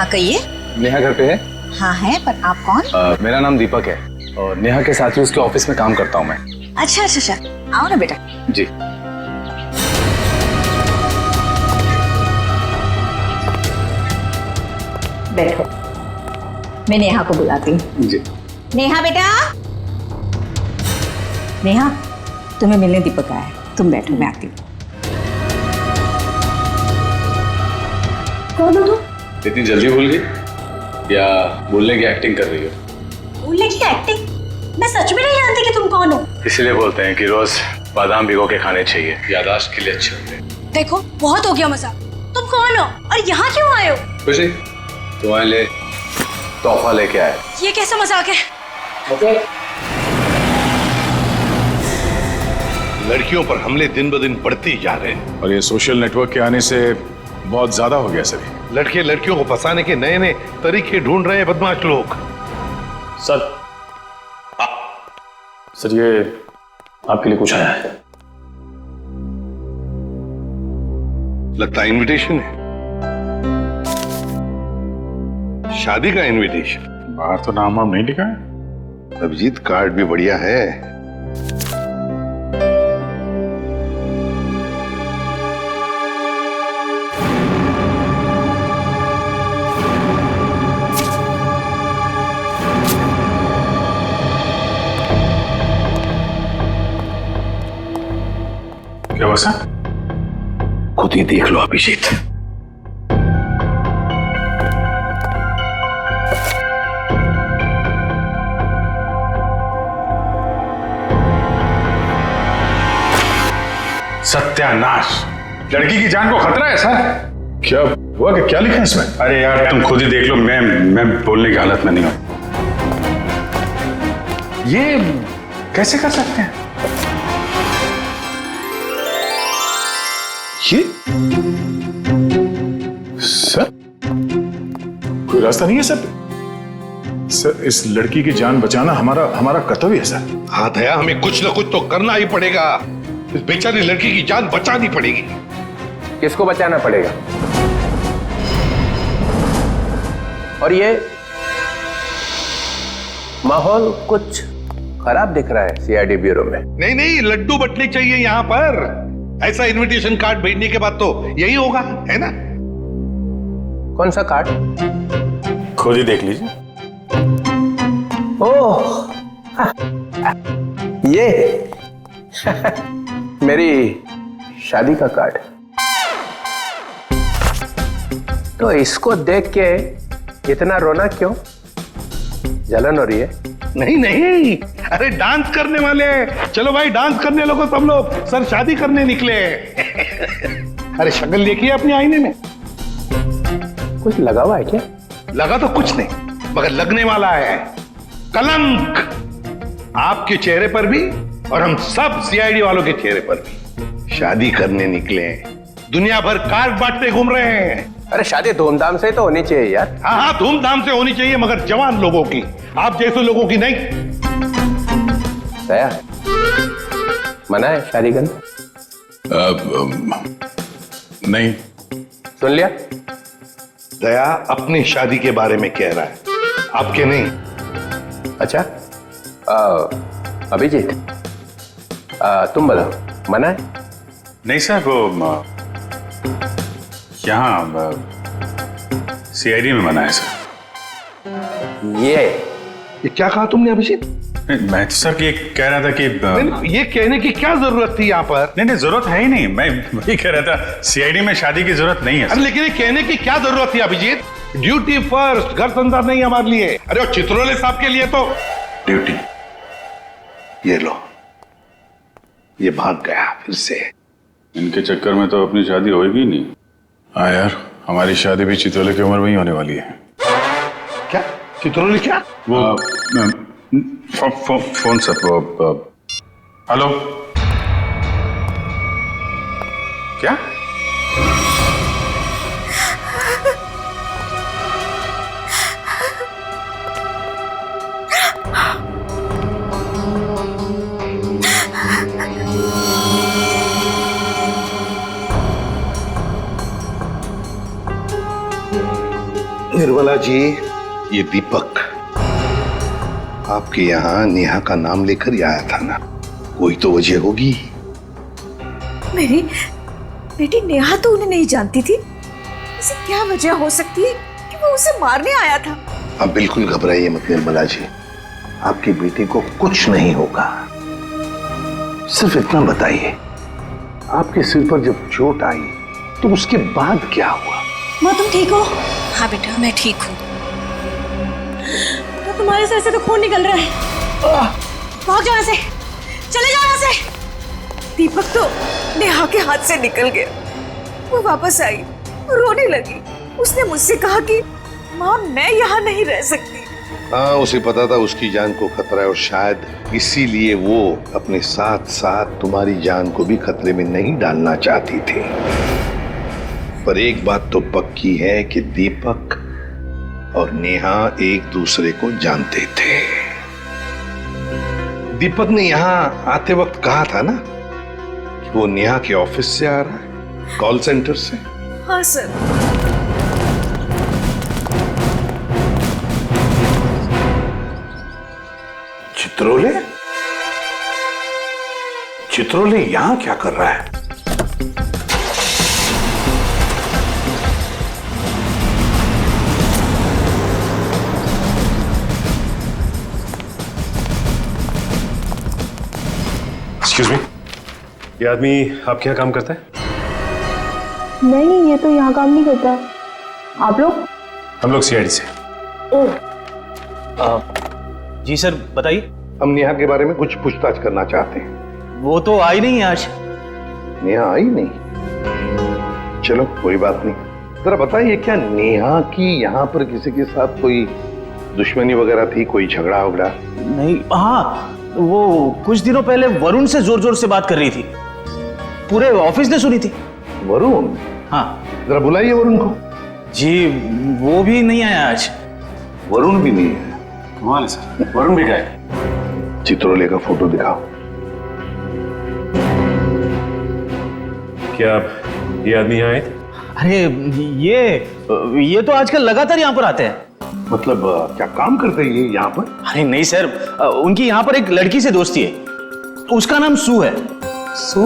कहिए। नेहा घर पे है? हाँ है, पर आप कौन? मेरा नाम दीपक है और नेहा के साथ ही उसके ऑफिस में काम करता हूँ मैं। अच्छा अच्छा अच्छा, आओ ना बेटा। जी। बैठो, मैं नेहा को बुलाती हूँ। जी। नेहा बेटा। नेहा, तुम्हें मिलने दीपक आया है, तुम बैठो, मैं आती हूँ। कौन हो तुम? इतनी जल्दी भूल गई या बोलने की एक्टिंग कर रही हो? बोलने की एक्टिंग? मैं सच में नहीं जानती कि तुम कौन हो। इसीलिए बोलते हैं कि रोज बादाम भिगो के खाने चाहिए, याददाश्त के लिए अच्छे होते हैं। देखो बहुत हो गया मजाक। तुम कौन हो और यहाँ क्यों आए हो? खुशी, तुम्हारे लिए तोहफा लेके आए। ये कैसा मजाक है? लड़कियों पर हमले दिन ब दिन बढ़ते ही जा रहे हैं और ये सोशल नेटवर्क के आने से बहुत ज्यादा हो गया सर। लड़के लड़कियों को फंसाने के नए नए तरीके ढूंढ रहे हैं बदमाश लोग। सर, सर ये आपके लिए कुछ आया है। लगता है इनविटेशन है, शादी का इनविटेशन। बाहर तो नाम वाम नहीं लिखा है। अभिजीत, कार्ड भी बढ़िया है। क्या हुआ सर? खुद ही देख लो अभिजीत। सत्यानाश, लड़की की जान को खतरा है सर। क्या हुआ कि क्या लिखा है इसमें? अरे यार तुम खुद ही देख लो, मैं बोलने की हालत में नहीं हूं। ये कैसे कर सकते हैं? ये सर कोई रास्ता नहीं है सर? सर इस लड़की की जान बचाना हमारा कर्तव्य है सर। हाँ दया, हमें कुछ ना कुछ तो करना ही पड़ेगा। इस बेचारी लड़की की जान बचानी पड़ेगी। किसको बचाना पड़ेगा? और ये माहौल कुछ खराब दिख रहा है सीआईडी ब्यूरो में। नहीं नहीं, लड्डू बटने चाहिए यहाँ पर। ऐसा इनविटेशन कार्ड भेजने के बाद तो यही होगा, है ना? कौन सा कार्ड? खुद ही देख लीजिए। ओह ये मेरी शादी का कार्ड। तो इसको देख के इतना रोना क्यों? जलन हो रही है? नहीं नहीं, अरे डांस करने वाले। चलो भाई डांस करने लगो सब लोग। सर शादी करने निकले। अरे शक्ल देखिए अपने आईने में। कुछ लगा हुआ है क्या? लगा तो कुछ नहीं, मगर लगने वाला है कलंक आपके चेहरे पर भी और हम सब सीआईडी वालों के चेहरे पर भी। शादी करने निकले हैं, दुनिया भर कार्ड बांटते घूम रहे हैं। अरे शादी धूमधाम से तो होनी चाहिए यार। हाँ हाँ, धूमधाम से होनी चाहिए, मगर जवान लोगों की, आप जैसे लोगों की नहीं। दया, मना है शादी करना? नहीं। सुन लिया? दया अपनी शादी के बारे में कह रहा है, आपके नहीं। अच्छा अभिजीत, तुम बताओ, मना है? नहीं सर, वो यहाँ सीआईडी में मना है सर। ये क्या कहा तुमने अभिजीत? मैं तो सर ये कह रहा था कि नहीं, ये कहने की क्या जरूरत थी यहाँ पर? नहीं जरूरत है ही नहीं। मैं वही कह रहा था, सीआईडी में शादी की जरूरत नहीं है। अरे लेकिन ये कहने की क्या जरूरत थी अभिजीत? ड्यूटी फर्स्ट, घर संसार नहीं हमारे लिए। अरे और चित्रोले साहब के लिए तो ड्यूटी। ये लो, ये भाग गया फिर से। इनके चक्कर में तो अपनी शादी होगी नहीं। हाँ यार, हमारी शादी भी चित्रोले की उम्र में ही होने वाली है। क्या चित्रोले? क्या वो फोन सर, वो हेलो, क्या? निर्मला जी, ये दीपक आपके यहाँ नेहा का नाम लेकर ही आया था ना, कोई तो वजह होगी। मेरी बेटी नेहा तो उन्हें नहीं जानती थी, ऐसी क्या वजह हो सकती है कि वो उसे मारने आया था? आप बिल्कुल घबराइए मत निर्मला जी, आपकी बेटी को कुछ नहीं होगा। सिर्फ इतना बताइए, आपके सिर पर जब चोट आई तो उसके बाद क्या हुआ? माँ तुम ठीक हो? हाँ बेटा, मैं ठीक हूँ। तो तुम्हारे सर से तो खून निकल रहा है। भाग जाओ यहाँ से, चले जाओ यहाँ से। दीपक तो नेहा के हाथ से निकल गया। वो वापस आई, रोने लगी। उसने मुझसे कहा कि माँ मैं यहाँ नहीं रह सकती। हाँ, उसे पता था उसकी जान को खतरा है और शायद इसीलिए वो अपने साथ साथ तुम्हारी जान को भी खतरे में नहीं डालना चाहती थी। पर एक बात तो पक्की है कि दीपक और नेहा एक दूसरे को जानते थे। दीपक ने यहाँ आते वक्त कहा था ना कि वो नेहा के ऑफिस से आ रहा है, कॉल सेंटर से। हाँ सर। चित्रोले? चित्रोले यहां क्या कर रहा है? एक्सक्यूज मी, ये आदमी आपके यहाँ काम करता है? नहीं, ये तो यहाँ काम नहीं करता। आप लोग? हम लोग सीआईडी से। जी सर, बताइए। हम नेहा के बारे में कुछ पूछताछ करना चाहते हैं। वो तो आई नहीं आज। नेहा आई नहीं? चलो कोई बात नहीं। जरा बताइए, क्या नेहा की यहाँ पर किसी के साथ कोई दुश्मनी वगैरह थी, कोई झगड़ा वगड़ा? नहीं, हाँ वो कुछ दिनों पहले वरुण से जोर जोर से बात कर रही थी, पूरे ऑफिस ने सुनी थी। वरुण? हाँ। जरा बुलाइए वरुण को। जी वो भी नहीं आया आज। वरुण भी नहीं है? कमाल है सर, वरुण भी गए। चित्रोले का फोटो दिखाओ। क्या ये आदमी यहाँ आए थे? अरे ये तो आजकल लगातार यहाँ पर आते हैं। मतलब क्या काम करते हैं ये यहाँ पर? अरे नहीं सर, उनकी यहाँ पर एक लड़की से दोस्ती है, उसका नाम सू है। सू?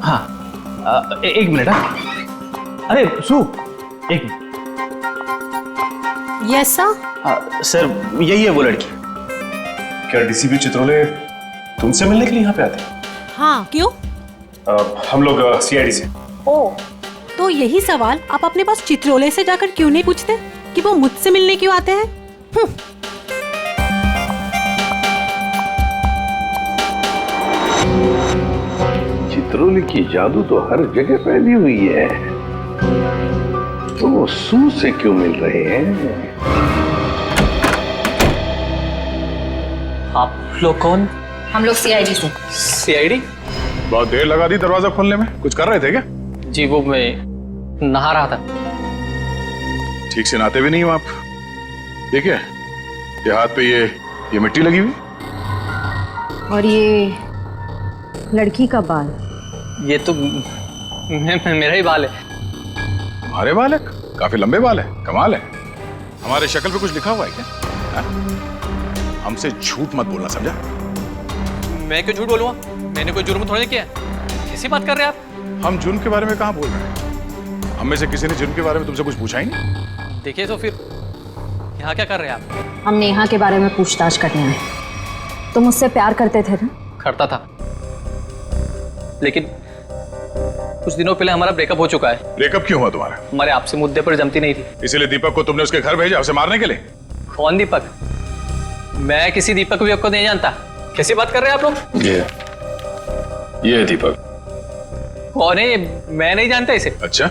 हाँ, एक मिनट। हाँ, अरे सू, एक मिनट। Yes sir. सर यही है वो लड़की। क्या डीसीपी चित्रोले तुमसे मिलने के लिए यहाँ पे आते हैं? हाँ क्यों? हम लोग सीआईडी से। ओ, तो यही सवाल आप अपने पास चित्रोले से जाकर क्यों नहीं पूछते कि वो मुझसे मिलने क्यों आते हैं? चित्रोले की जादू तो हर जगह फैली हुई है, तो वो सू से क्यों मिल रहे हैं? आप लोग कौन? हम लोग सीआईडी से। सीआईडी? बहुत देर लगा दी दरवाजा खोलने में, कुछ कर रहे थे क्या? जी वो मैं नहा रहा था। ठीक से नहाते भी नहीं हो आप। ठीक है, ये हाथ पे ये मिट्टी लगी हुई। और ये लड़की का बाल? ये तो मेरा ही बाल है। तुम्हारे बाल है? काफी लंबे बाल है, कमाल है। हमारे शक्ल पे कुछ लिखा हुआ है क्या? हा? हमसे झूठ मत बोलना, समझा? मैं क्यों झूठ बोलूंगा? मैंने कोई जुर्म थोड़ी किया। कैसी बात कर रहे हैं आप? हम जुर्म के बारे में कहाँ बोल रहे हैं? हम में से किसी ने जुर्म के बारे में तुमसे कुछ पूछा ही नहीं। देखिए तो फिर यहाँ क्या कर रहे हैं आप? हम नेहा के बारे में पूछताछ करने आए। तुम उससे प्यार करते थे ना? करता था, लेकिन कुछ दिनों पहले हमारा ब्रेकअप हो चुका है। ब्रेकअप क्यों हुआ तुम्हारा? हमारे आपसे मुद्दे पर जमती नहीं थी। इसीलिए दीपक को तुमने उसके घर भेजा उसे मारने के लिए? कौन दीपक? मैं किसी दीपक विपक को नहीं जानता। कैसी बात कर रहे हैं आप लोग? ये है दीपक। कौन है ये? मैं नहीं जानता इसे। अच्छा,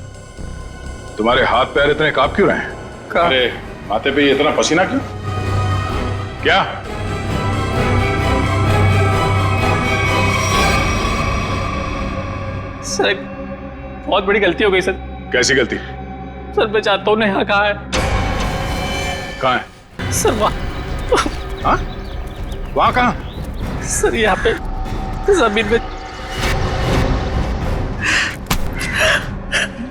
तुम्हारे हाथ पैर इतने कांप क्यों रहे हैं? अरे माथे पे ये इतना पसीना क्यों? क्या? सर एक बहुत बड़ी गलती हो गई सर। कैसी गलती? सर मैं चाहता हूँ नेहा कहाँ है? कहाँ है? सर वहाँ। हाँ? वहाँ कहाँ? सर यहाँ पे जमीन में।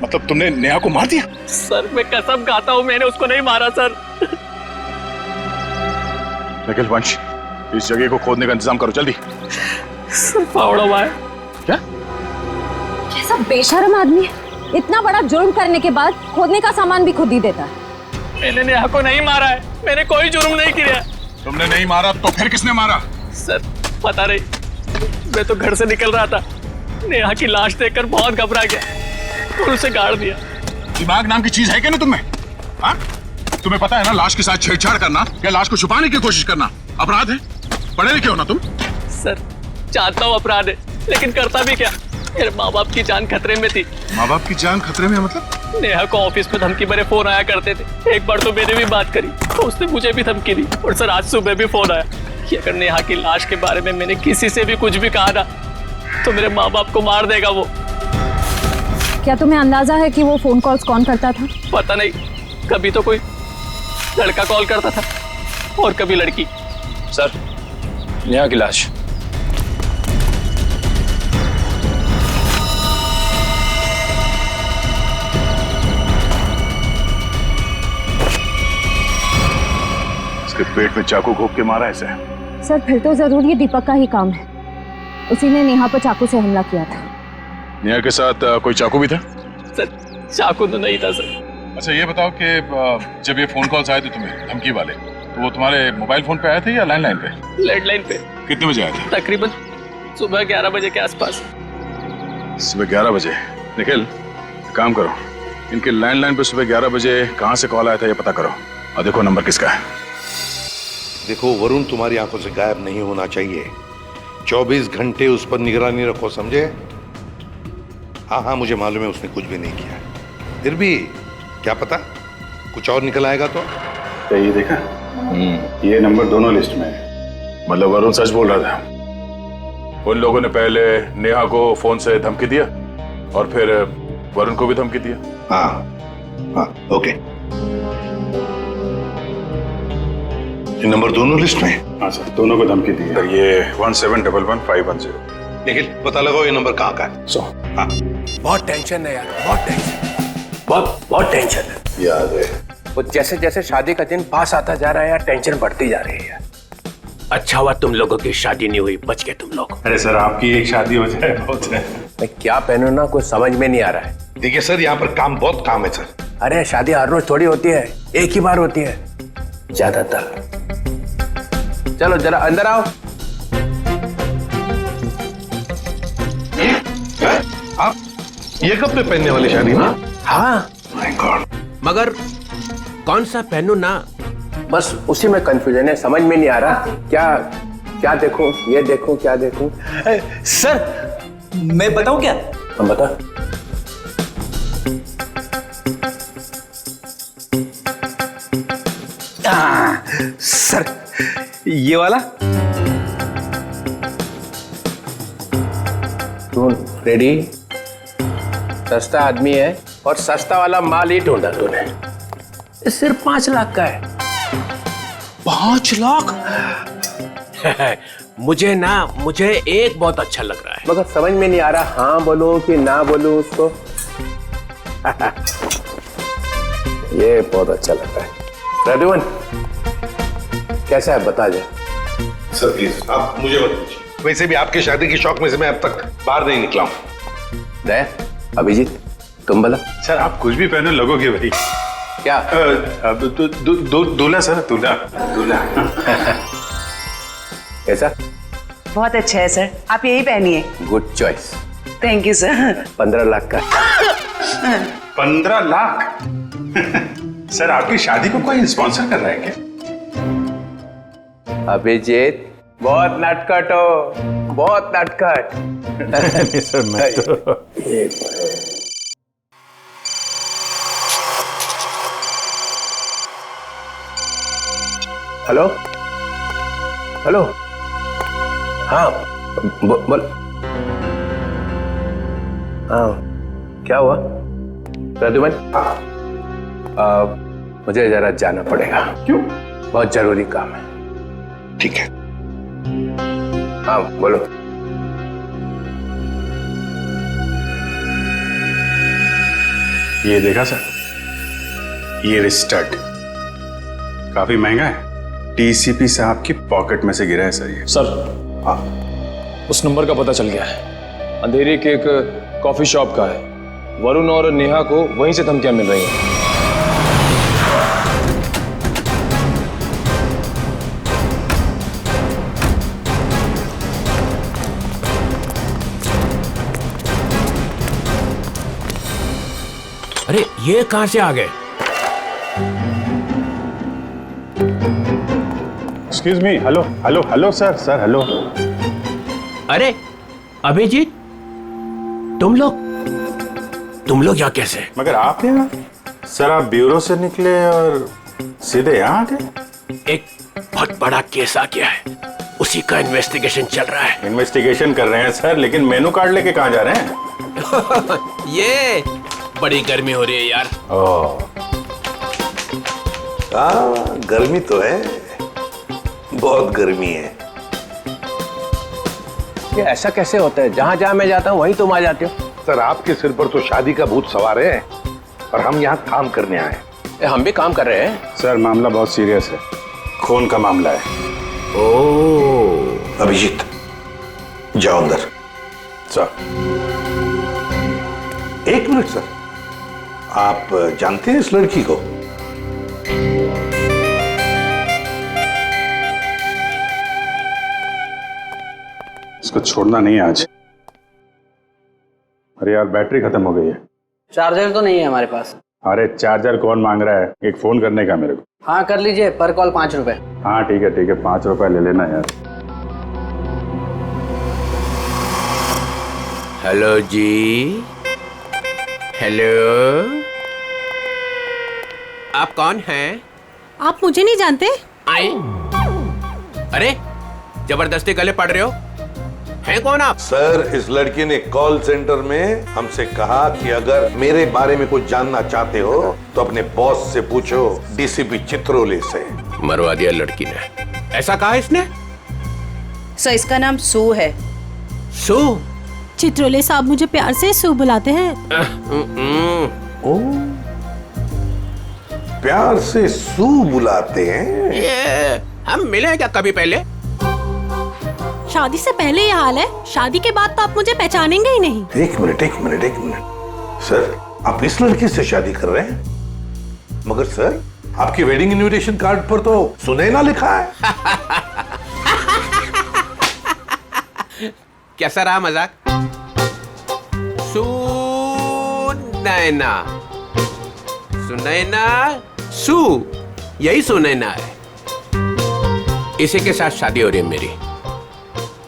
मतलब तुमने नेहा को मार दिया? सर मैं कसम खाता हूँ मैंने उसको नहीं मारा सर। निखिल वंश, इस जगह को खोदने का इंतजाम करो जल्दी। सर फावड़ा हुआ है। क्या? कैसा बेशर्म आदमी है, इतना बड़ा जुर्म करने के बाद खोदने का सामान भी खुद ही देता है। मैंने नेहा को नहीं मारा है, मैंने कोई जुर्म नहीं किया। तुमने नहीं मारा तो फिर किसने मारा? सर पता नहीं, मैं तो घर से निकल रहा था, नेहा की लाश देखकर बहुत घबरा गया और उसे गाड़ दिया। दिमाग नाम की चीज है क्या ना तुम्हें? हाँ? तुम्हें पता है ना लाश के साथ छेड़छाड़ करना या लाश को छुपाने की कोशिश करना अपराध है। पढ़े लिखे हो ना तुम? सर जानता हूँ अपराध है, लेकिन करता भी क्या, मेरे माँ बाप की जान खतरे में थी। माँ बाप की जान खतरे में मतलब? नेहा को ऑफिस में धमकी भरे फोन आया करते थे। एक बार तो मैंने भी बात करी तो उसने मुझे भी धमकी दी, और सर आज सुबह भी फोन आया कि अगर नेहा की लाश के बारे में मैंने किसी से भी कुछ भी कहा ना तो मेरे माँ बाप को मार देगा वो। क्या तुम्हें अंदाजा है कि वो फोन कॉल्स कौन करता था? पता नहीं, कभी तो कोई लड़का कॉल करता था और कभी लड़की। सर नेहा की लाश। इसके पेट में चाकू घोंप के मारा ऐसे? सर फिर तो जरूर ये दीपक का ही काम है, उसी ने नेहा पर चाकू से हमला किया था। नेहा के साथ कोई चाकू भी था? सर चाकू तो नहीं था सर। अच्छा ये बताओ कि जब ये फोन कॉल्स आए थे तुम्हें धमकी वाले, तो वो तुम्हारे मोबाइल फोन पे आए थे या लैंडलाइन पे? लैंडलाइन पे। कितने बजे आए थे? तकरीबन सुबह 11 बजे के आसपास। सुबह 11 बजे? निखिल काम करो, इनके लैंडलाइन पे सुबह 11 बजे कहाँ से कॉल आया था ये पता करो और देखो नंबर किसका है। देखो वरुण तुम्हारी आंखों से गायब नहीं होना चाहिए। 24 घंटे उस पर निगरानी रखो, समझे? हाँ मुझे मालूम है उसने कुछ भी नहीं किया, फिर भी क्या पता कुछ और निकल आएगा तो। क्या ये देखा? ये नंबर दोनों लिस्ट में है, मतलब वरुण सच बोल रहा था। उन लोगों ने पहले नेहा को फोन से धमकी दिया और फिर वरुण को भी धमकी दिया। हाँ ओके, ये नंबर दोनों लिस्ट में है? हाँ सर, दोनों को धमकी दी है। ये 17111510। निखिल पता लगाओ ये नंबर कहाँ का है। हाँ बहुत टेंशन है यार, बहुत टेंशन, बहुत टेंशन है। याद है वो जैसे जैसे शादी का दिन पास आता जा रहा है यार, टेंशन बढ़ती जा रही है यार। अच्छा हुआ तुम लोगों की शादी नहीं हुई, बच गए तुम लोग। अरे सर आपकी एक शादी हो जाए बहुत है। मैं क्या पहनूं ना कुछ समझ में नहीं आ रहा है। देखिए सर यहाँ पर बहुत काम है सर। अरे शादी हर रोज थोड़ी होती है, एक ही बार होती है ज्यादातर। चलो जरा अंदर आओ। आप ये कपड़े पहनने वाली शादी में? हाँ माय गॉड, मगर कौन सा पहनूं ना, बस उसी में कंफ्यूजन है, समझ में नहीं आ रहा क्या देखूं, ये देखूं क्या देखूं। सर मैं बताऊं क्या? हम बता। सर ये वाला। तू रेडी? सस्ता आदमी है और सस्ता वाला माल ही ढूंढा तूने। ये सिर्फ 5 लाख का है। 5 लाख? मुझे एक बहुत अच्छा लग रहा है, मगर समझ में नहीं आ रहा हाँ बोलूं कि ना बोलूं उसको। ये बहुत अच्छा लग रहा है। प्रद्युमन कैसा है बता जा। सर प्लीज आप मुझे मत पूछिए, वैसे भी आपकी शादी की शौक में से मैं अब तक बाहर नहीं निकला हूँ। दया, अभिजीत तुम बोला। सर आप कुछ भी पहने लगोगे भाई। क्या? दूल्हा सर, दूल्हा। कैसा? बहुत अच्छा है सर, आप यही पहनिए। Good choice. Thank you sir. 15 lakh का। 15 लाख? सर आपकी शादी को कोई स्पॉन्सर कर रहा है क्या? अभिजीत बहुत नटखट हो, बहुत नटखट। सर मैं तो हेलो हेलो, हाँ बोल। हाँ क्या हुआ प्रद्युमन? मुझे जरा जाना पड़ेगा। क्यों? बहुत जरूरी काम है। ठीक है। हाँ बोलो। ये देखा सर, ये स्टड काफी महंगा है। डीसीपी साहब की पॉकेट में से गिरा है सर ये। सर हाँ, उस नंबर का पता चल गया है। अंधेरी के एक कॉफी शॉप का है। वरुण और नेहा को वहीं से धमकियां मिल रही हैं। अरे ये कहां से आ गए? Excuse me, hello hello hello sir, sir hello. अरे अभिजीत, तुम लोग यहाँ कैसे? मगर आप यहाँ? सर आप ब्यूरो से निकले और सीधे यहाँ आ गए? एक बहुत बड़ा केस आ गया है, उसी का इन्वेस्टिगेशन चल रहा है। इन्वेस्टिगेशन कर रहे हैं सर, लेकिन मेनू कार्ड लेके कहाँ जा रहे हैं? ये बड़ी गर्मी हो रही है यार। हाँ गर्मी तो है, बहुत गर्मी है। ये ऐसा कैसे होता है? जहाँ जहाँ मैं जाता हूँ वहीं तुम आ जाते हो। सर आपके सिर पर तो शादी का भूत सवार है और हम यहाँ काम करने आए। हम भी काम कर रहे हैं। सर मामला बहुत सीरियस है, खून का मामला है। ओह अभिजीत जाओ अंदर। सर एक मिनट सर, आप जानते हैं इस लड़की को? इसको छोड़ना नहीं है आज। अरे यार बैटरी खत्म हो गई है। चार्जर तो नहीं है हमारे पास। अरे चार्जर कौन मांग रहा है, एक फोन करने का मेरे को। हाँ कर लीजिए, पर कॉल 5 रुपए। हाँ ठीक है 5 रुपए ले लेना यार। हेलो जी, हेलो, आप कौन हैं? आप मुझे नहीं जानते? आए? अरे जबरदस्ती गले पड़ रहे हो, हैं कौन आप? सर इस लड़की ने कॉल सेंटर में हमसे कहा कि अगर मेरे बारे में कुछ जानना चाहते हो तो अपने बॉस से पूछो, डीसीपी चित्रोले से। मरवा दिया लड़की ने। ऐसा कहा इसने? सर इसका नाम सू है। सू? चित्रोले साहब मुझे प्यार से सू बुलाते हैं। ओ प्यार से सू बुलाते हैं? ये हम मिले क्या कभी पहले? शादी से पहले ये हाल है, शादी के बाद तो आप मुझे पहचानेंगे ही नहीं। एक मिनट सर, आप इस लड़की से शादी कर रहे हैं? मगर सर आपकी वेडिंग इनविटेशन कार्ड पर तो सुनैना लिखा है। कैसा रहा मजाक? सुनैना सू, यही सुनैना है। इसी के साथ शादी हो रही है मेरी।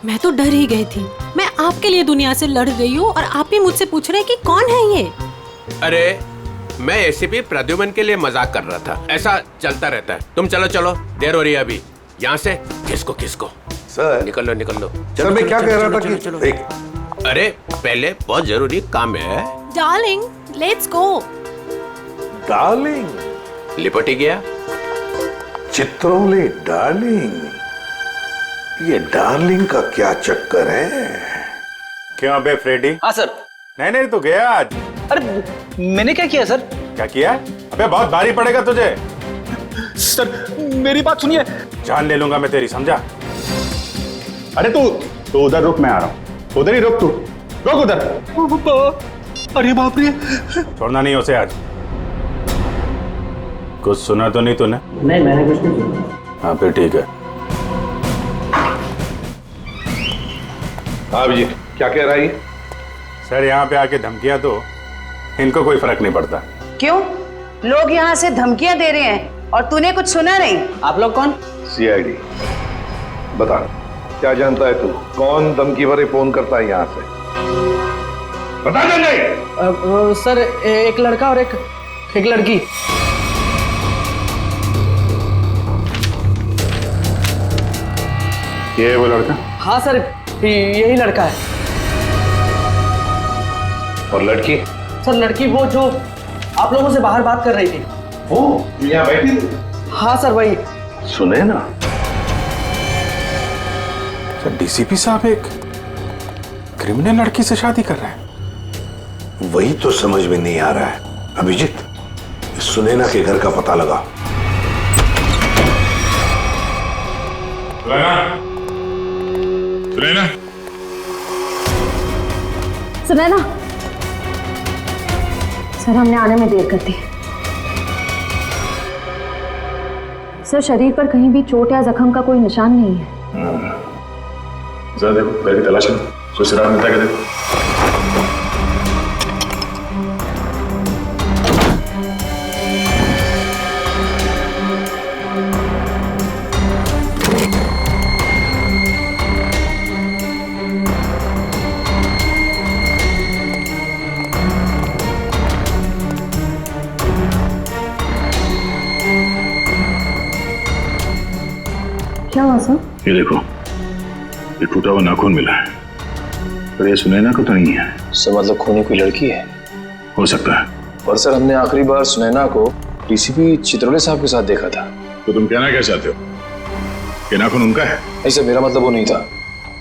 मैं तो डर ही गई थी। मैं आपके लिए दुनिया से लड़ रही हूँ और आप ही मुझसे पूछ रहे हैं कि कौन है ये? अरे मैं एसीपी प्रद्युमन के लिए मजाक कर रहा था। ऐसा चलता रहता है। तुम चलो चलो, देर हो रही है अभी। यहाँ से किसको सर निकल लो। सर मैं क्या कह रहा था कि चलो। एक अरे पहले बहुत जरूरी काम है। Darling let's go. डार्लिंग लिपट ही गया। चित्रोले डार्लिंग, ये डार्लिंग का क्या चक्कर है? क्यों बे फ्रेडी? हाँ सर। नहीं तो गया आज। अरे मैंने क्या किया सर? क्या किया? अबे बहुत भारी पड़ेगा तुझे। सर मेरी बात सुनिए। जान ले लूंगा मैं तेरी, समझा? अरे तू उधर रुक, मैं आ रहा हूँ। उधर ही रुक, तू रुक उधर। अरे बाप रे। छोड़ना नहीं उसे आज। कुछ सुना तो नहीं तूने? नहीं मैंने कुछ नहीं सुना। हाँ फिर ठीक है। हाँ जी क्या कह रहा है? सर यहाँ पे आके धमकियां तो इनको कोई फर्क नहीं पड़ता। क्यों? लोग यहाँ से धमकियां दे रहे हैं और तूने कुछ सुना नहीं? आप लोग कौन? सीआईडी। बता क्या जानता है तू? कौन धमकी भरे फोन करता है यहाँ से? बता नहीं। सर एक लड़का और एक लड़की। ये है वो लड़का? हाँ सर यही लड़का है। और लड़की? सर लड़की वो जो आप लोगों से बाहर बात कर रही थी। वो यहाँ बैठी थी? हाँ सर वही। सुने ना? सर डीसीपी साहब एक क्रिमिनल लड़की से शादी कर रहे हैं। वही तो समझ में नहीं आ रहा है अभिजीत। सुनैना के घर का पता लगा। सुनैना, सुनैना, सर हमने आने में देर कर दी। सर शरीर पर कहीं भी चोट या जख्म का कोई निशान नहीं है। जरा देखो, घर की तलाश करो, कोई सुराग मिलता है क्या देखो। क्या हुआ सर? ये देखो, ये टूटा हुआ नाखून मिला है, पर ये सुनैना को तो नहीं है। सर मतलब खूनी कोई लड़की है? हो सकता है। पर सर हमने आखिरी बार सुनैना को डीसीपी चित्रोले साहब के साथ देखा था। तो तुम कहना क्या चाहते हो कि नाखून उनका है? नहीं सर, मेरा मतलब वो नहीं था।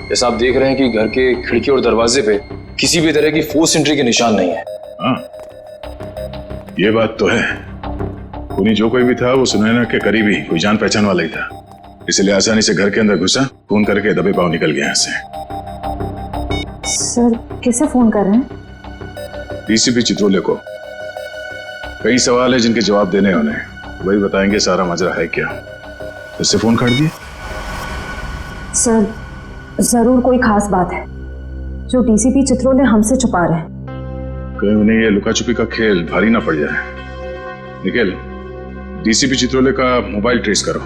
जैसा आप देख रहे हैं कि घर के खिड़की और दरवाजे पे किसी भी तरह की फोर्स एंट्री के निशान नहीं है। हाँ, ये बात तो है। खूनी जो कोई भी था वो सुनैना के करीबी कोई जान पहचान वाला ही था, इसलिए आसानी से घर के अंदर घुसा, फोन करके दबे पांव निकल गया यहाँ से। सर किसे फोन कर रहे हैं? डीसीपी चित्रोले को। कई सवाल है जिनके जवाब देने होने, वही बताएंगे सारा माजरा है क्या। उससे फोन काट दिए? सर जरूर कोई खास बात है जो डीसीपी चित्रोले हमसे छुपा रहे हैं। कहीं उन्हें ये लुका छुपी का खेल भारी ना पड़ जाए। निखिल, डीसीपी चित्रोले का मोबाइल ट्रेस करो,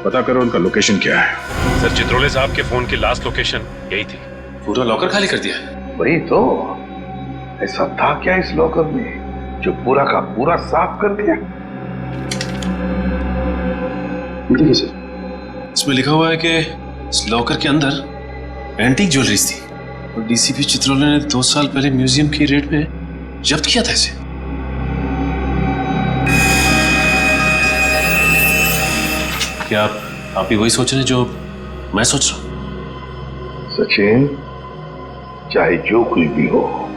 पता करो उनका लोकेशन क्या है। सर, चित्रोले साहब के फोन की लास्ट लोकेशन यही थी। पूरा लॉकर खाली कर दिया है? वही तो, ऐसा था क्या इस लॉकर में जो पूरा का पूरा साफ कर दिया? देखिए सर, इसमें लिखा हुआ है कि इस लॉकर के अंदर एंटीक ज्वेलरीज थी और डीसीपी चित्रोले ने 2 साल पहले म्यूजियम की रेट में जब्त किया था इसे। क्या आप भी वही सोच रहे हैं जो मैं सोच रहा हूं? सचिन, चाहे जो कोई भी हो,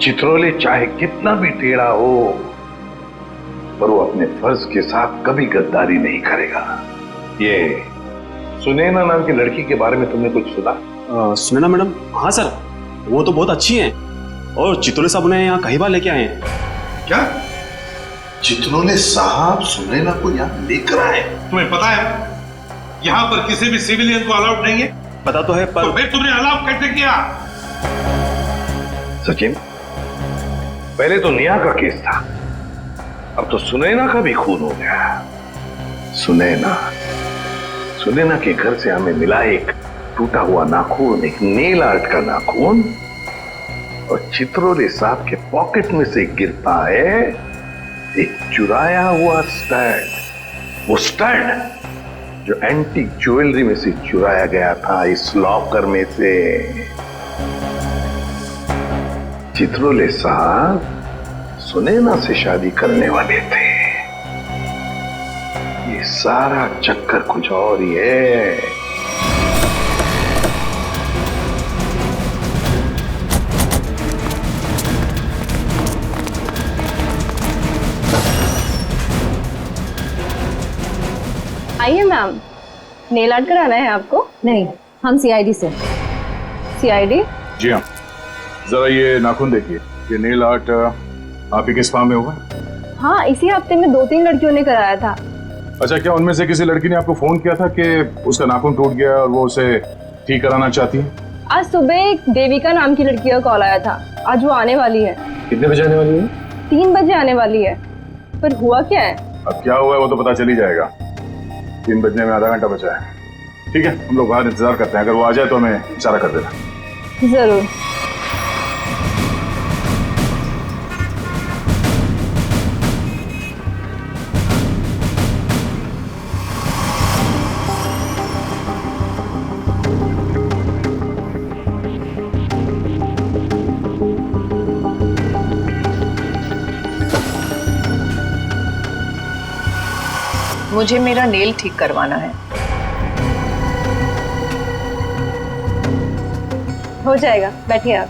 चित्रोले चाहे कितना भी टेढ़ा हो, पर वो अपने फर्ज के साथ कभी गद्दारी नहीं करेगा। ये सुनैना नाम की लड़की के बारे में तुमने कुछ सुना? सुनैना मैडम? हाँ सर, वो तो बहुत अच्छी हैं और चित्रोले साहब उन्हें यहाँ कई बार लेके आए हैं। क्या चित्रोले साहब सुनैना को यहाँ लेकर आए? तुम्हें पता है यहाँ पर किसी भी सिविलियन को अलाउड नहीं है? पता तो है, पर तो फिर तुमने अलाउ कैसे किया? सचिन, पहले तो नेहा का केस था, अब तो सुनैना का भी खून हो गया। सुनैना के घर से हमें मिला एक टूटा हुआ नाखून, एक नेल आर्ट का नाखून, और चित्रोले साहब के पॉकेट में से गिरता है एक चुराया हुआ स्टड। वो स्टड जो एंटीक ज्वेलरी में से चुराया गया था इस लॉकर में से। चित्रोले साहब सुनैना से शादी करने वाले थे। ये सारा चक्कर कुछ और ही है। आइए मैम, नेल आर्ट कराना है आपको? नहीं, हम सीआईडी से। सीआईडी? जी हाँ, जरा ये नाखून देखिए, ये नेल आर्ट आप ही के स्पा में होगा? हाँ, इसी हफ्ते में 2-3 लड़कियों ने कराया था। अच्छा, क्या उनमें से किसी लड़की ने आपको फोन किया था कि उसका नाखून टूट गया और वो उसे ठीक कराना चाहती है? आज सुबह एक देविका नाम की लड़की का कॉल आया था, आज वो आने वाली है। कितने बजे आने वाली है? 3 बजे आने वाली है। पर हुआ क्या है? अब क्या हुआ है वो तो पता चल ही जाएगा। 3 बजने में आधा घंटा बचा है। ठीक है, हम लोग बाहर इंतजार करते हैं, अगर वो आ जाए तो हमें इशारा कर देना। जरूर। मुझे मेरा नेल ठीक करवाना है। हो जाएगा, बैठिए आप।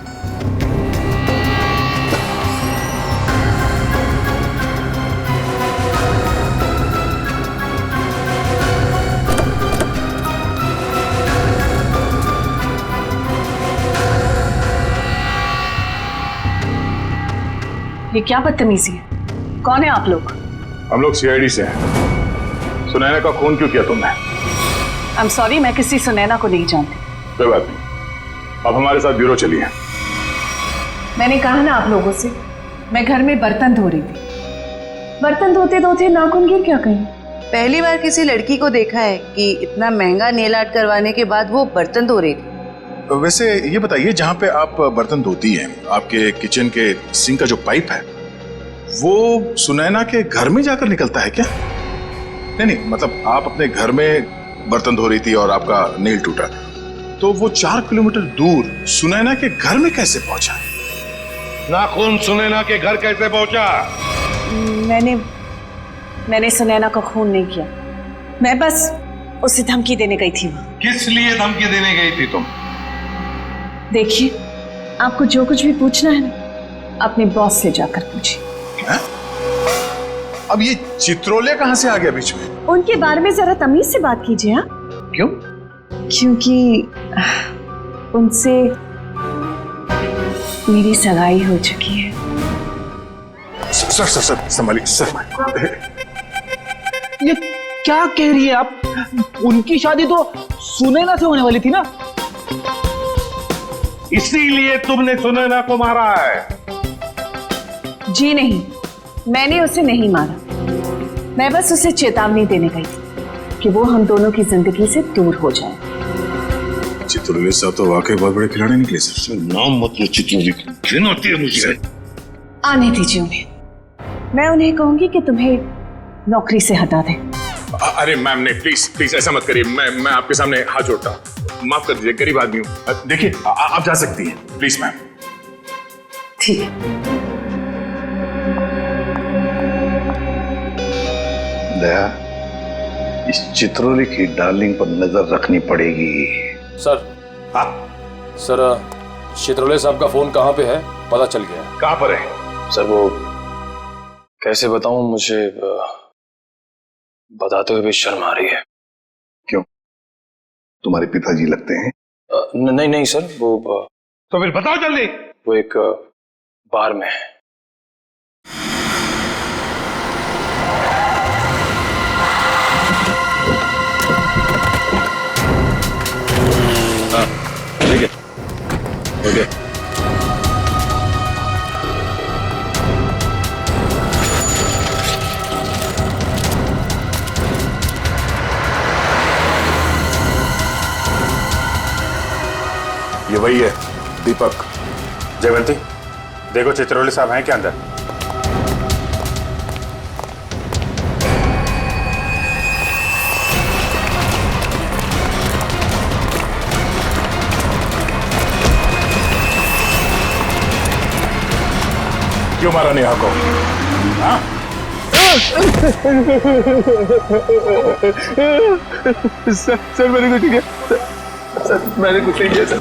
ये क्या बदतमीजी है? कौन है आप लोग? हम लोग सीआईडी से हैं। सुनैना का खून क्यों किया तुमने? आई एम सॉरी, मैं किसी सुनैना को नहीं जानती। कोई बात नहीं, अब हमारे साथ ब्यूरो चलिए। मैंने कहा ना आप लोगों से, मैं घर में बर्तन धो रही थी। बर्तन धोते धोते नाखून गिर क्या कहीं? पहली बार किसी लड़की को देखा है कि इतना महंगा नेल आर्ट करवाने के बाद वो बर्तन धो रही थी। वैसे ये बताइए, जहाँ पे आप बर्तन धोती हैं, आपके किचन के सिंक का जो पाइप है वो सुनैना के घर में जाकर निकलता है क्या? नहीं, मतलब आप अपने घर में बर्तन धो रही थी और आपका नेल टूटा, तो वो 4 किलोमीटर दूर सुनैना के घर में कैसे पहुंचा? नाखून सुनैना के घर कैसे पहुंचा? मैंने सुनैना का खून नहीं किया। मैं बस उसे धमकी देने गई थी वहां। किस लिए धमकी देने गई थी तुम? देखिए, आपको जो कुछ भी पूछना है ना, अपने बॉस से जाकर पूछिए। अब ये चित्रोले कहां से आ गया बीच में? उनके बारे में जरा तमीज से बात कीजिए। हाँ, क्यों? क्योंकि उनसे मेरी सगाई हो चुकी है। सर संभालिए सर। ये क्या कह रही है आप? उनकी शादी तो सुनैना से होने वाली थी ना? इसीलिए तुमने सुनैना को मारा है? जी नहीं, मैंने उसे नहीं मारा। मैं बस उसे चेतावनी देने गई थी कि वो हम दोनों की जिंदगी से दूर हो जाए। चित्रोले साहब तो वाकई बहुत बड़े खिलाड़ी निकले सर। नाम मत लो चित्रोले, घिन होती है मुझे। आने दीजिए उन्हें, मैं उन्हें कहूंगी कि तुम्हें नौकरी से हटा दें। अरे मैम नहीं, प्लीज प्लीज ऐसा मत करिए। मैं आपके सामने हाथ जोड़ता हूँ, माफ कर दीजिए, गरीब आदमी हूँ। देखिए आप जा सकती हैं, प्लीज मैम। ठीक है। दया, इस चित्रोले की डार्लिंग पर नजर रखनी पड़ेगी। सर। हाँ सर, चित्रोले साहब का फोन कहाँ पे है पता चल गया। कहाँ पर है? सर वो कैसे बताऊं, मुझे बताते हुए भी शर्म आ रही है। क्यों? तुम्हारे पिताजी लगते हैं? नहीं सर, वो तो फिर बताओ जल्दी। वो एक बार में है। हाँ ठीक है, ओके। ये वही है दीपक। जयवंती, देखो चित्रोले साहब हैं क्या अंदर? क्यों मारा नेहा को? हाँ? सर मैंने कुछ नहीं किया। सर मैंने कुछ नहीं किया। सर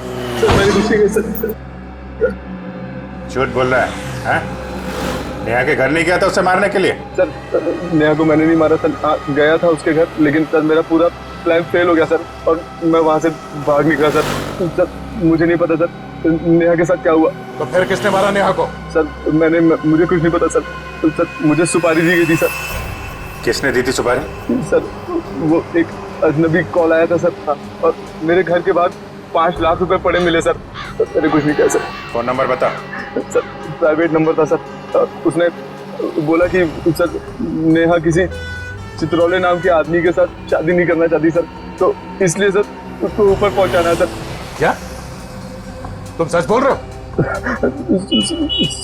मैंने कुछ नहीं किया। सर झूठ बोल रहा है, हैं? नेहा के घर नहीं गया था उसे मारने के लिए? सर नेहा को मैंने नहीं मारा सर। गया था उसके घर, लेकिन सर मेरा पूरा प्लान फेल हो गया सर, और मैं वहां से भाग निकला सर। सर मुझे नहीं पता सर नेहा के साथ क्या हुआ। तो फिर किसने मारा नेहा को? सर मुझे कुछ नहीं पता सर। सर मुझे सुपारी दी गई थी सर। किसने दी थी सुपारी? सर वो एक अजनबी कॉल आया था सर, और मेरे घर के बाहर 5 लाख रुपए पड़े मिले सर। मैंने कुछ नहीं किया सर। फोन नंबर बता। सर प्राइवेट नंबर था सर। उसने बोला कि सर नेहा किसी चित्रोले नाम के आदमी के साथ शादी नहीं करना चाहती सर, तो इसलिए सर उसको ऊपर पहुंचाना है सर। क्या तुम सच बोल रहे हो?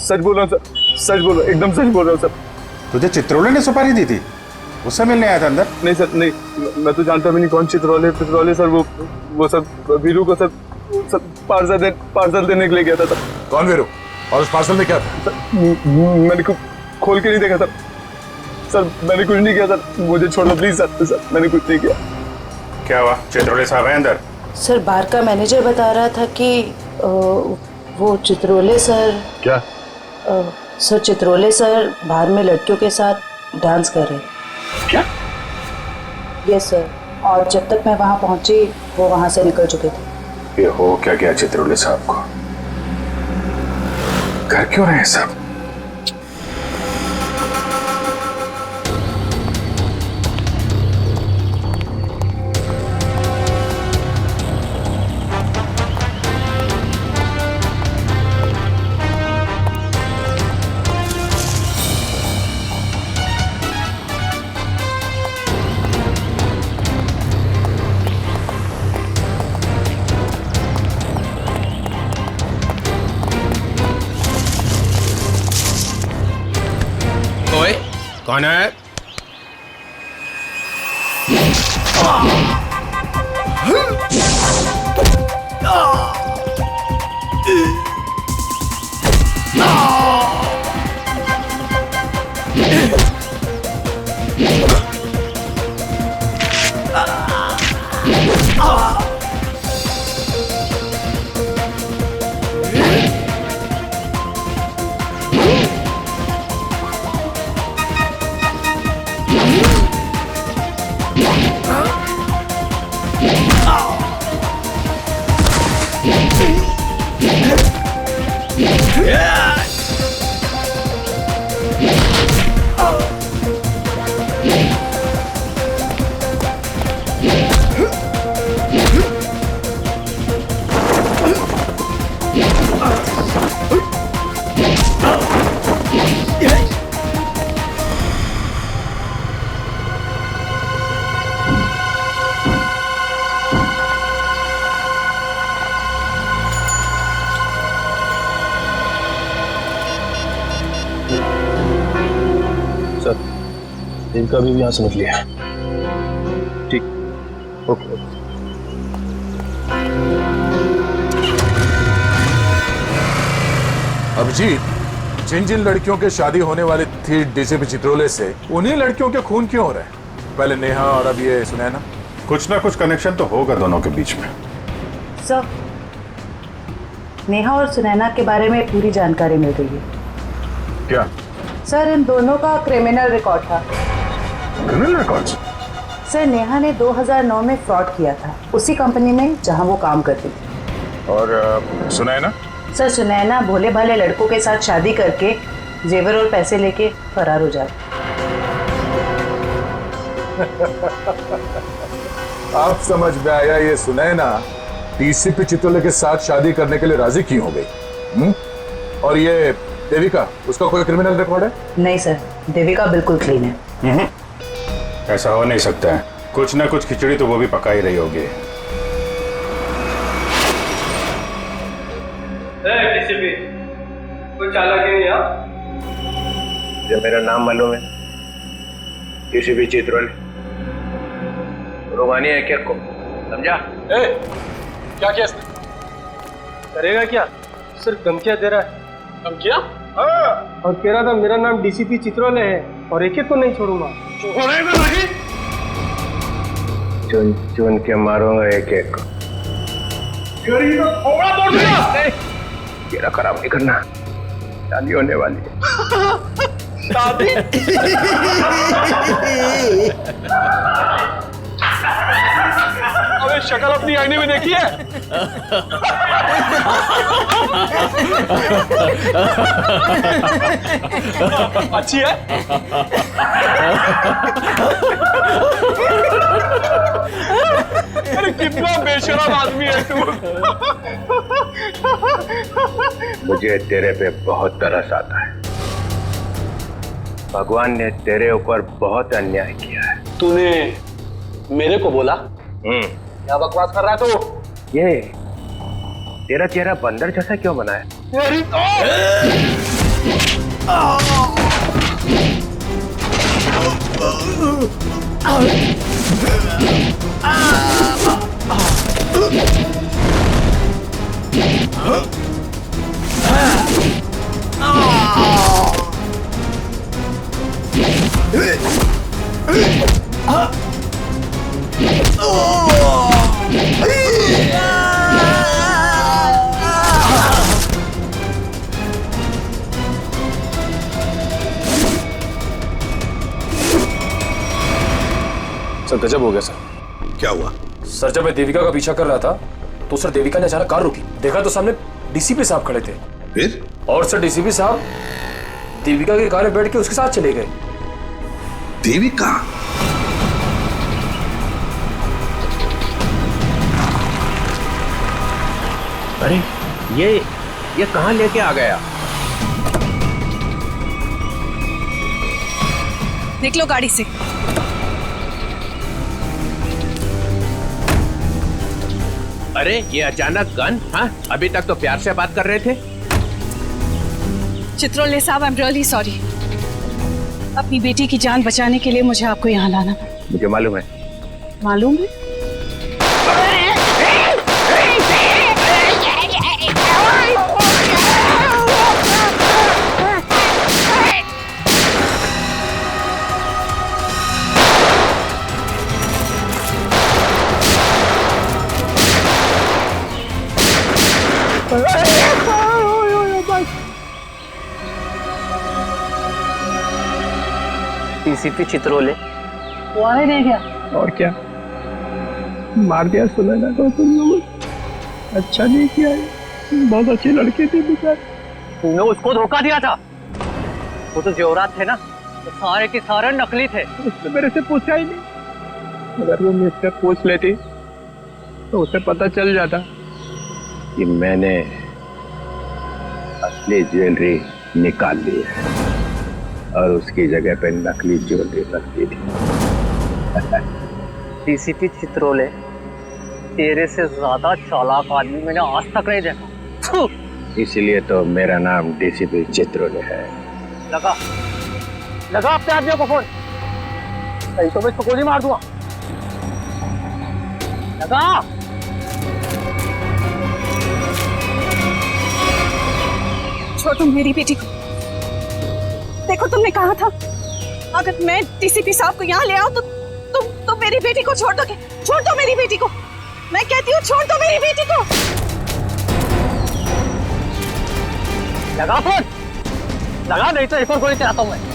सच बोल रहा हूँ सर, सच बोल रहा हूँ, एकदम सच बोल रहा हूँ सर। तुझे चित्रोले ने सुपारी दी थी? उससे मिलने आया था अंदर? नहीं सर, नहीं, मैं तो जानता भी नहीं कौन चित्रोले सर। वो सर वीरू को सर पार्सल देने के लिए गया था सर। कौन वीरू? और उस पार्सल में क्या था? मैंने खोल के नहीं देखा सर। सर मैंने कुछ नहीं किया सर, मुझे छोड़ दो प्लीज सर। सर मैंने कुछ नहीं किया। क्या हुआ? चित्रोले साहब हैं अंदर? सर बार का मैनेजर बता रहा था कि वो चित्रोले सर। क्या? सर चित्रोले सर बाहर में लड़कियों के साथ डांस कर रहे। क्या? यस सर, और जब तक मैं वहां पहुंची वो वहां से निकल चुके थे। ये हो क्या गया चित्रोले साहब को? घर क्यों रहे सब? कौन है? देविका भी यहाँ से निकली है। ठीक, ओके। अभिजीत, जिन जिन लड़कियों के शादी होने वाली थी डीसीपी चित्रोले से, उन्हीं लड़कियों के खून क्यों हो रहे हैं? पहले नेहा और अब ये सुनैना। कुछ ना कुछ कनेक्शन तो होगा दोनों के बीच में। सर, नेहा और सुनैना के बारे में पूरी जानकारी मिल गई है। क्या? सर, इन दोनों का क्रिमिनल रिकॉर्ड था। Criminal record? सर, नेहा ने 2009 में फ्रॉड किया था उसी कंपनी में जहां वो काम करती थी। और सुनैना? सर, सुनैना भोले भाले लड़कों के साथ शादी करके जेवर और पैसे लेके फरार हो जाती। आप समझ में आया, ये सुनैना डीसीपी चित्रोले के साथ शादी करने के लिए राजी क्यों हो गई? और ये देविका, उसका कोई क्रिमिनल रिकॉर्ड है? नहीं सर, देविका बिल्कुल क्लीन है। ऐसा हो नहीं सकता है। कुछ ना कुछ खिचड़ी तो वो भी पका ही रही होगी। कोई चालाक है यहाँ? जो मेरा नाम मालूम है, डीसीपी चित्रोले, रोमानी है क्या को, समझा? क्या किया इसने? करेगा क्या? सिर्फ धमकियां दे रहा है। धमकियां? हाँ। और कह रहा था मेरा नाम डीसीपी चित्रोले है और एक एक को नहीं छोड़ूंगा। छोड़ेगा नहीं? चुन चुन के मारूंगा एक एक को। थोड़ा बोल दिया। तेरा खराब नहीं करना, शादी होने वाली है। शादी? अबे शक्ल अपनी आईने में देखी है? अच्छी है? अरे कितना बेशरम आदमी है तू। मुझे तेरे पे बहुत तरस आता है। भगवान ने तेरे ऊपर बहुत अन्याय किया है। तूने मेरे को बोला? क्या बकवास कर रहा है तू? ये तेरा चेहरा बंदर जैसा क्यों बना है? मेरी तो सर गजब हो गया सर। क्या हुआ? सर जब मैं देविका का पीछा कर रहा था तो सर देविका ने अचानक कार रोकी। देखा तो सामने डीसीपी साहब खड़े थे। फिर? और सर डीसीपी साहब देविका की कार में बैठ के उसके साथ चले गए। देविका? अरे ये कहां लेके आ गया? निकलो गाड़ी से। अरे ये अचानक गन? हाँ, अभी तक तो प्यार से बात कर रहे थे। चित्रोले साहब, आई एम रियली सॉरी। अपनी बेटी की जान बचाने के लिए मुझे आपको यहाँ लाना पड़ा। मुझे मालूम है। मालूम है? डीसीपी चित्रोले वो आए नहीं क्या? और क्या मार दिया सुनैना को तुम लोगों। अच्छा नहीं किया, बहुत अच्छी लड़की थी बेचारी। तूने उसको धोखा दिया था। वो तो जेवरात थे ना, तो सारे के सारे नकली थे। उसने मेरे से पूछा ही नहीं। अगर वो मुझसे पूछ लेती तो उसे पता चल जाता कि मैंने असली ज्वेलरी निकाल ली है और उसकी जगह पे नकली ज्वेलरी रख दी थी। डीसीपी चित्रोले, तेरे से ज्यादा चालाक आदमी मैंने आज तक नहीं देखा। इसलिए तो मेरा नाम डीसीपी चित्रोले है। लगा अपने आदमियों को फोन, नहीं तो मैं इसको गोली मार दूंगा। लगा। छोड़ो मेरी बेटी को। देखो तुमने कहा था अगर मैं डीसीपी साहब को यहाँ ले आऊं तो तुम मेरी बेटी को छोड़ दोगे। छोड़ दो मेरी बेटी को, मैं कहती हूँ छोड़ दो मेरी बेटी को। लगा फोन, लगा, नहीं तो एक और गोली चलाता हूँ मैं।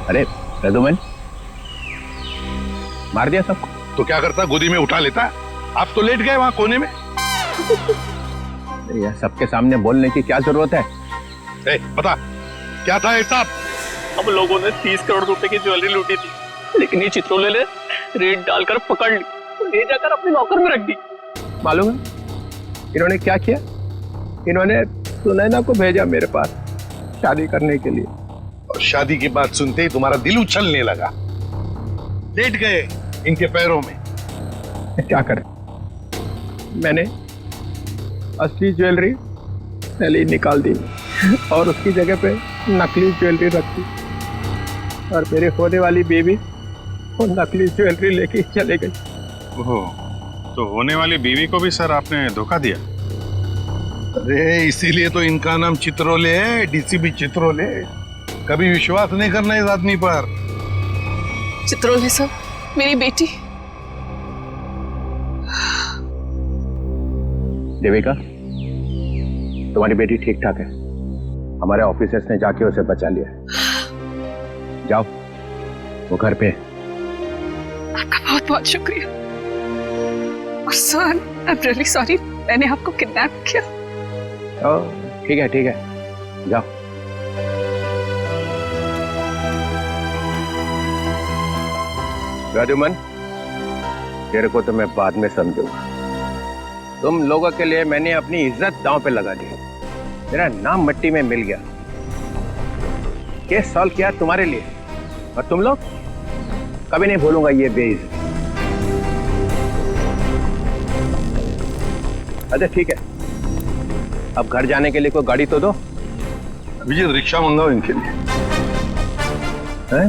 अरे रघुमन, मार दिया सबको? तो क्या करता, गोदी में उठा लेता? आप तो लेट गए वहां कोने में। यार सबके सामने बोलने की क्या जरूरत है? बता क्या था हिसाब? हम लोगों ने 30 करोड़ रुपए की ज्वेलरी लूटी थी, लेकिन ये चित्रोले ने रेड डालकर पकड़ ली, ले जाकर अपने लॉकर में रख दी। मालूम है इन्होंने क्या किया? इन्होंने सुनैना को भेजा मेरे पास शादी करने के लिए, और शादी की बात सुनते ही तुम्हारा दिल उछलने लगा, लेट गए इनके पैरों में। क्या करें, मैंने असली ज्वेलरी पहले निकाल दी और उसकी जगह पे नकली ज्वेलरी रख दी, और मेरे होने वाली बेबी वो नकली ज्वेलरी लेके चले गई। ओह, तो होने वाली बीवी को भी सर आपने धोखा दिया? अरे इसीलिए तो इनका नाम चित्रोले है, डीसीपी चित्रोले। कभी विश्वास नहीं करना इस आदमी पर। चित्रोले साहब, मेरी बेटी। देविका, तुम्हारी बेटी ठीक ठाक है। हमारे ऑफिसर्स ने जाके उसे बचा लिया। जाओ, वो घर पे। आपका बहुत बहुत शुक्रिया। और sir, I am really sorry, मैंने आपको किडनैप किया। ठीक है ठीक है, जाओ। राजूमन, तेरे को तो मैं बाद में समझूंगा। तुम लोगों के लिए मैंने अपनी इज्जत दांव पे लगा दी, मेरा नाम मिट्टी में मिल गया। केस सॉल्व किया तुम्हारे लिए, और तुम लोग कभी नहीं भूलूंगा ये बेइज्जती। अच्छा ठीक है, अब घर जाने के लिए कोई गाड़ी तो दो। अभिजीत रिक्शा मंगाओ इनके लिए। हैं?